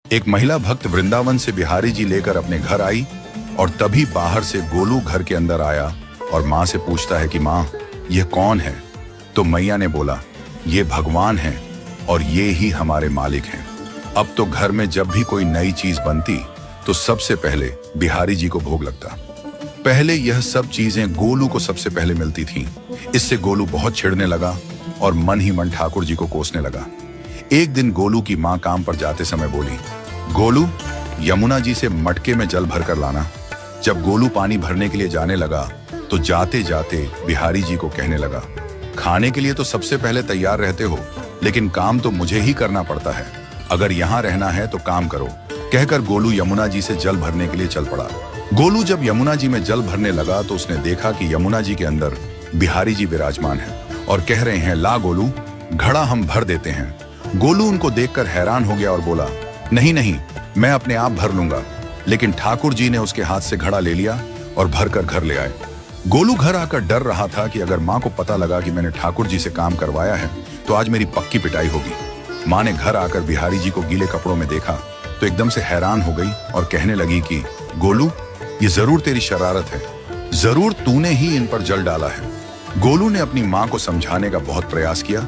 एक महिला भक्त वृंदावन से बिहारी जी लेकर अपने घर आई और तभी बाहर से गोलू घर के अंदर आया और माँ से पूछता है कि माँ, ये कौन है? तो मैया ने बोला, ये भगवान है और ये ही हमारे मालिक हैं। अब तो घर में जब भी कोई नई चीज बनती तो सबसे पहले बिहारी जी को भोग लगता। पहले यह सब चीजें गोलू को सबसे पहले मिलती थीं। इससे गोलू बहुत छिड़ने लगा और मन ही मन ठाकुर जी को कोसने लगा। एक दिन गोलू की माँ काम पर जाते समय बोली, गोलू, यमुना जी से मटके में जल भर कर लाना। जब गोलू पानी भरने के लिए जाने लगा तो जाते जाते बिहारी जी को कहने लगा, खाने के लिए तो सबसे पहले तैयार रहते हो, लेकिन काम तो मुझे ही करना पड़ता है। अगर यहाँ रहना है तो काम करो। कहकर गोलू यमुना जी से जल भरने के लिए चल पड़ा। गोलू जब यमुना जी में जल भरने लगा तो उसने देखा कि यमुना जी के अंदर बिहारी जी विराजमान हैं और कह रहे हैं, ला गोलू, घड़ा हम भर देते हैं। गोलू उनको देखकर हैरान हो गया और बोला, नहीं नहीं, मैं अपने आप भर लूंगा। लेकिन ठाकुर जी ने उसके हाथ से घड़ा ले लिया और भर कर घर ले आए। गोलू घर आकर डर रहा था कि अगर माँ को पता लगा कि मैंने ठाकुर जी से काम करवाया है तो आज मेरी पक्की पिटाई होगी। माँ ने घर आकर बिहारी जी को गीले कपड़ों में देखा तो एकदम से हैरान हो गई और कहने लगी कि गोलू, ये जरूर तेरी शरारत है, जरूर तूने ही इन पर जल डाला है। गोलू ने अपनी माँ को समझाने का बहुत प्रयास किया,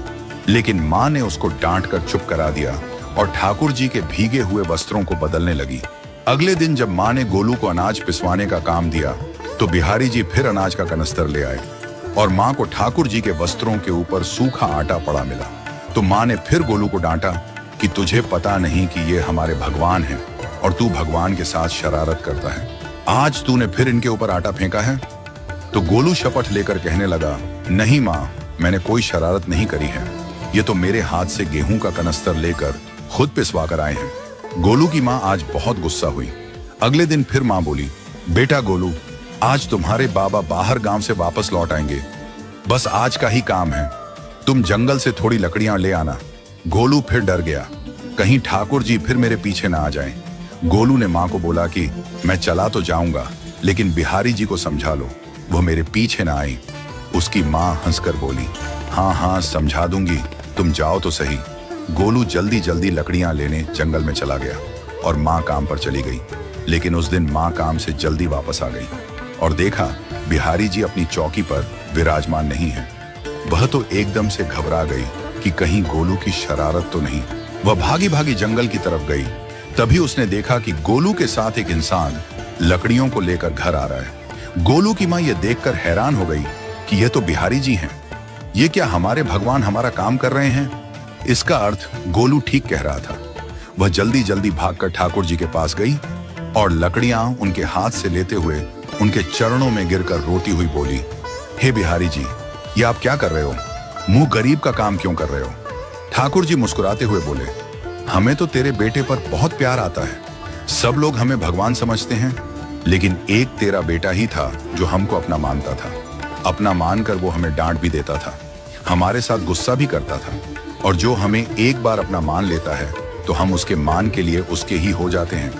लेकिन माँ ने उसको डांट कर चुप करा दिया और ठाकुर जी के भीगे हुए वस्त्रों को बदलने लगी। अगले दिन जब माँ ने गोलू को अनाज पिसवाने का काम दिया तो बिहारी जी फिर अनाज का कनस्तर ले आए और माँ को ठाकुर जी के वस्त्रों के ऊपर सूखा आटा पड़ा मिला। तो माँ ने फिर गोलू को डांटा कि तुझे पता नहीं कि ये हमारे भगवान हैं और तू भगवान के साथ शरारत करता है। आज तूने फिर इनके ऊपर आटा फेंका है। तो गोलू शपथ लेकर कहने लगा, नहीं माँ, मैंने कोई शरारत नहीं करी है। ये तो मेरे हाथ से गेहूं का कनस्तर लेकर खुद पिसवा कर आए हैं। गोलू की माँ आज बहुत गुस्सा हुई। अगले दिन फिर माँ बोली, बेटा गोलू, आज तुम्हारे बाबा बाहर गांव से वापस लौट आएंगे। बस आज का ही काम है, तुम जंगल से थोड़ी लकड़ियां ले आना। गोलू फिर डर गया, कहीं ठाकुर जी फिर मेरे पीछे ना आ जाएं। गोलू ने माँ को बोला कि मैं चला तो जाऊंगा, लेकिन बिहारी जी को समझा लो, वो मेरे पीछे ना आई। उसकी माँ हंसकर बोली, हाँ हाँ समझा दूंगी, तुम जाओ तो सही। गोलू जल्दी जल्दी लकड़ियां लेने जंगल में चला गया और माँ काम पर चली गई। लेकिन उस दिन माँ काम से जल्दी वापस आ गई और देखा बिहारी जी अपनी चौकी पर विराजमान नहीं है। वह तो एकदम से घबरा गई कि कहीं गोलू की शरारत तो नहीं। वह भागी भागी जंगल की तरफ गई। तभी उसने देखा कि गोलू के साथ एक इंसान लकड़ियों को लेकर घर आ रहा है। गोलू की माँ यह देखकर हैरान हो गई कि यह तो बिहारी जी हैं। ये क्या हमारे भगवान हमारा काम कर रहे हैं? इसका अर्थ गोलू ठीक कह रहा था। वह जल्दी जल्दी भागकर ठाकुर जी के पास गई और लकड़ियां उनके हाथ से लेते हुए उनके चरणों में गिरकर रोती हुई बोली, हे बिहारी जी, ये आप क्या कर रहे हो? मुंह गरीब का काम क्यों कर रहे हो? ठाकुर जी मुस्कुराते हुए बोले, हमें तो तेरे बेटे पर बहुत प्यार आता है। सब लोग हमें भगवान समझते हैं, लेकिन एक तेरा बेटा ही था जो हमको अपना मानता था। अपना मानकर वो हमें डांट भी देता था, हमारे साथ गुस्सा भी करता था, और जो हमें एक बार अपना मान लेता है तो हम उसके मान के लिए उसके ही हो जाते हैं।